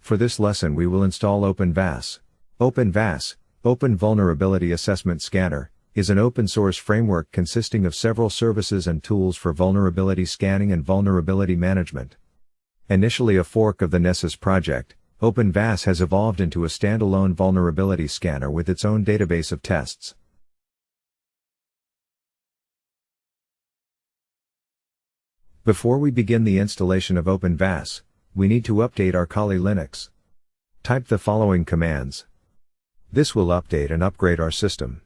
For this lesson we will install OpenVAS. OpenVAS, Open Vulnerability Assessment Scanner, is an open-source framework consisting of several services and tools for vulnerability scanning and vulnerability management. Initially a fork of the Nessus project, OpenVAS has evolved into a standalone vulnerability scanner with its own database of tests. Before we begin the installation of OpenVAS, we need to update our Kali Linux. Type the following commands. This will update and upgrade our system.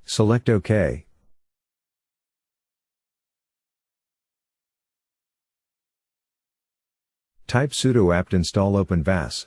Select OK. Type sudo apt install OpenVAS.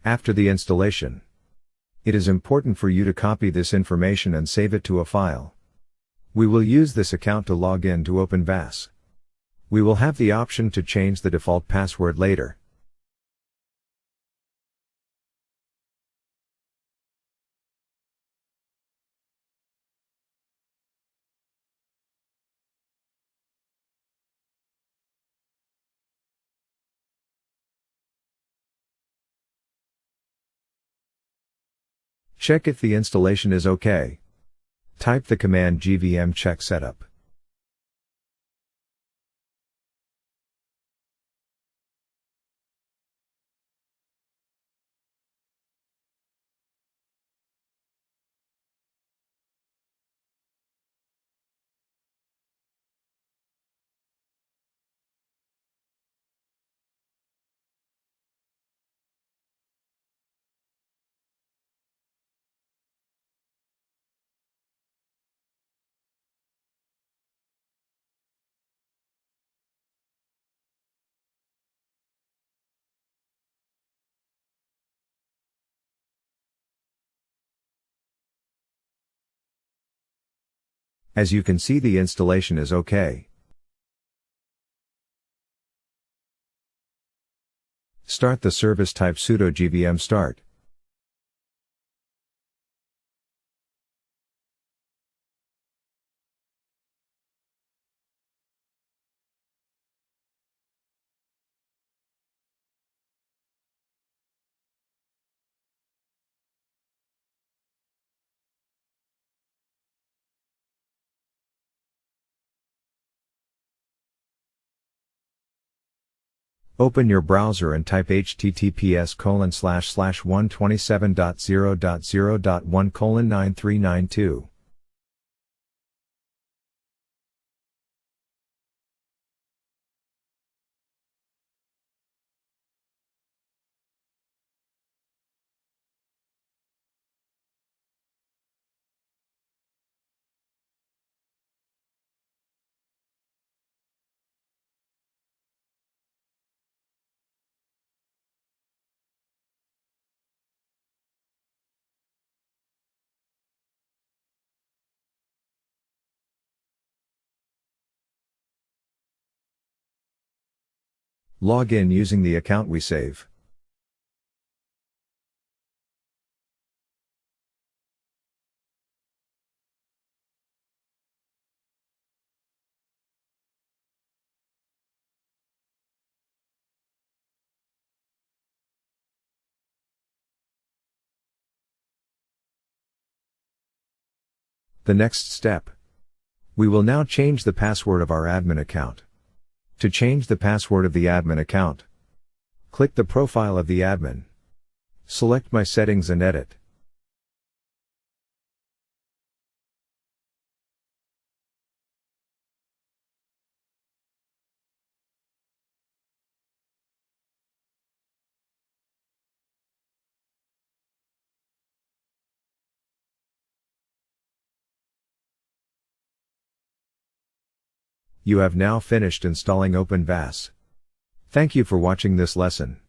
After the installation, it is important for you to copy this information and save it to a file. We will use this account to log in to OpenVAS. We will have the option to change the default password later. Check if the installation is OK. Type the command gvm check setup. As you can see, the installation is OK. Start the service, type sudo gvm start. Open your browser and type https://127.0.0.1:9392. Log in using the account we save. The next step. We will now change the password of our admin account. To change the password of the admin account, click the profile of the admin. Select My Settings and edit. You have now finished installing OpenVAS. Thank you for watching this lesson.